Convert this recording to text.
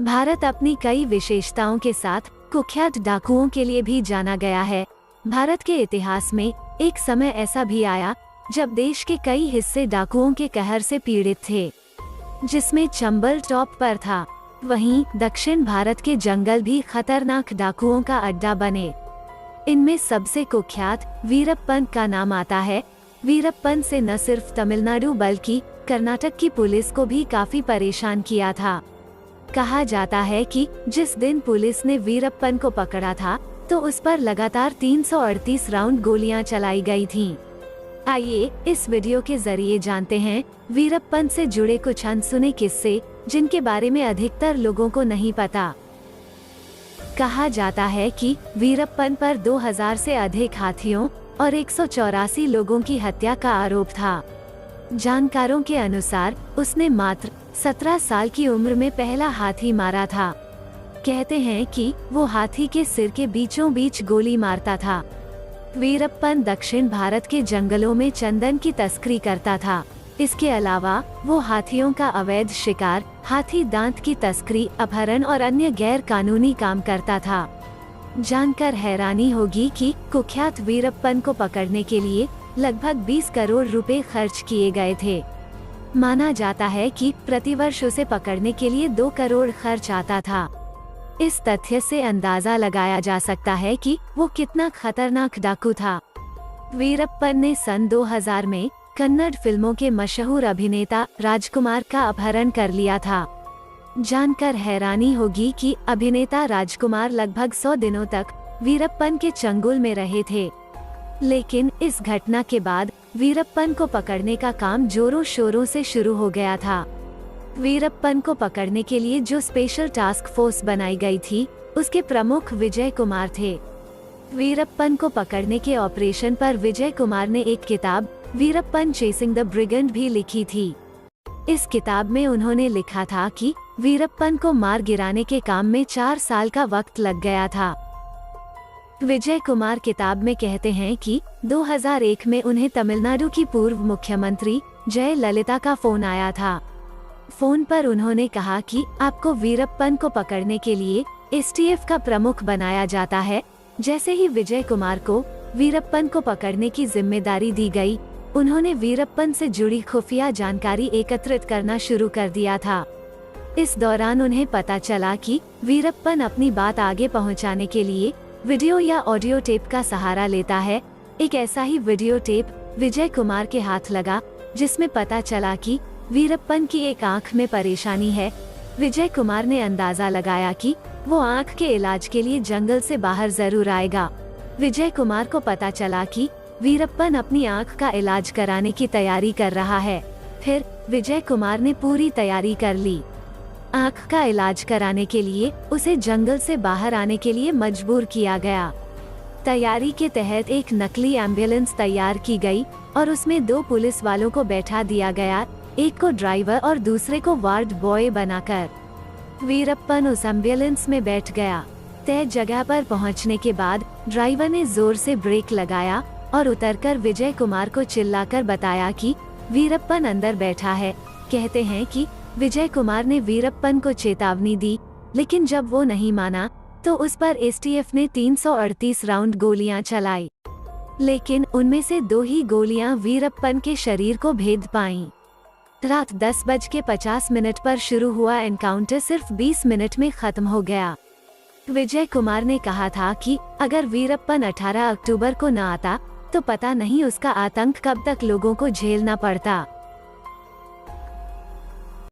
भारत अपनी कई विशेषताओं के साथ कुख्यात डाकुओं के लिए भी जाना गया है। भारत के इतिहास में एक समय ऐसा भी आया जब देश के कई हिस्से डाकुओं के कहर से पीड़ित थे, जिसमें चंबल टॉप पर था। वहीं दक्षिण भारत के जंगल भी खतरनाक डाकुओं का अड्डा बने। इनमें सबसे कुख्यात वीरप्पन का नाम आता है। वीरप्पन से न सिर्फ तमिलनाडु बल्कि कर्नाटक की पुलिस को भी काफी परेशान किया था। कहा जाता है कि जिस दिन पुलिस ने वीरप्पन को पकड़ा था तो उस पर लगातार 338 राउंड गोलियां चलाई गई थीं। आइए इस वीडियो के जरिए जानते हैं वीरप्पन से जुड़े कुछ अनसुने किस्से जिनके बारे में अधिकतर लोगों को नहीं पता। कहा जाता है कि वीरप्पन पर 2000 से अधिक हाथियों और 184 लोगों की हत्या का आरोप था। जानकारों के अनुसार उसने मात्र 17 साल की उम्र में पहला हाथी मारा था। कहते हैं कि वो हाथी के सिर के बीचों बीच गोली मारता था। वीरप्पन दक्षिण भारत के जंगलों में चंदन की तस्करी करता था। इसके अलावा वो हाथियों का अवैध शिकार, हाथी दांत की तस्करी, अपहरण और अन्य गैर कानूनी काम करता था। जानकर हैरानी होगी कि कुख्यात वीरप्पन को पकड़ने के लिए लगभग 20 करोड़ रुपए खर्च किए गए थे। माना जाता है कि प्रतिवर्ष उसे पकड़ने के लिए 2 करोड़ खर्च आता था। इस तथ्य से अंदाजा लगाया जा सकता है कि वो कितना खतरनाक डाकू था। वीरप्पन ने सन 2000 में कन्नड़ फिल्मों के मशहूर अभिनेता राजकुमार का अपहरण कर लिया था। जानकर हैरानी होगी कि अभिनेता राजकुमार लगभग 100 दिनों तक वीरप्पन के चंगुल में रहे थे। लेकिन इस घटना के बाद वीरप्पन को पकड़ने का काम जोरों शोरों से शुरू हो गया था। वीरप्पन को पकड़ने के लिए जो स्पेशल टास्क फोर्स बनाई गई थी, उसके प्रमुख विजय कुमार थे। वीरप्पन को पकड़ने के ऑपरेशन पर विजय कुमार ने एक किताब वीरप्पन चेसिंग द ब्रिगेंड भी लिखी थी। इस किताब में उन्होंने लिखा था कि वीरप्पन को मार गिराने के काम में 4 साल का वक्त लग गया था। विजय कुमार किताब में कहते हैं कि 2001 में उन्हें तमिलनाडु की पूर्व मुख्यमंत्री जयललिता का फोन आया था। फोन पर उन्होंने कहा कि आपको वीरप्पन को पकड़ने के लिए एसटीएफ का प्रमुख बनाया जाता है। जैसे ही विजय कुमार को वीरप्पन को पकड़ने की जिम्मेदारी दी गई, उन्होंने वीरप्पन से जुड़ी खुफिया जानकारी एकत्रित करना शुरू कर दिया था। इस दौरान उन्हें पता चला कि वीरप्पन अपनी बात आगे पहुंचाने के लिए वीडियो या ऑडियो टेप का सहारा लेता है। एक ऐसा ही वीडियो टेप विजय कुमार के हाथ लगा जिसमें पता चला कि वीरप्पन की एक आंख में परेशानी है। विजय कुमार ने अंदाजा लगाया कि वो आंख के इलाज के लिए जंगल से बाहर जरूर आएगा। विजय कुमार को पता चला कि वीरप्पन अपनी आंख का इलाज कराने की तैयारी कर रहा है। फिर विजय कुमार ने पूरी तैयारी कर ली। आंख का इलाज कराने के लिए उसे जंगल से बाहर आने के लिए मजबूर किया गया। तैयारी के तहत एक नकली एम्बुलेंस तैयार की गई और उसमें 2 पुलिस वालों को बैठा दिया गया, एक को ड्राइवर और दूसरे को वार्ड बॉय बनाकर। वीरप्पन उस एम्बुलेंस में बैठ गया। तय जगह पर पहुंचने के बाद ड्राइवर ने जोर से ब्रेक लगाया और उतरकर विजय कुमार को चिल्लाकर बताया कि वीरप्पन अंदर बैठा है। कहते हैं कि विजय कुमार ने वीरप्पन को चेतावनी दी, लेकिन जब वो नहीं माना तो उस पर एसटीएफ ने 338 राउंड गोलियां चलाई। लेकिन उनमें से 2 ही गोलियां वीरप्पन के शरीर को भेद पाईं। रात 10:50 पर शुरू हुआ एनकाउंटर सिर्फ 20 मिनट में खत्म हो गया। विजय कुमार ने कहा था कि अगर वीरप्पन 18 अक्टूबर को न आता तो पता नहीं उसका आतंक कब तक लोगों को झेलना पड़ता।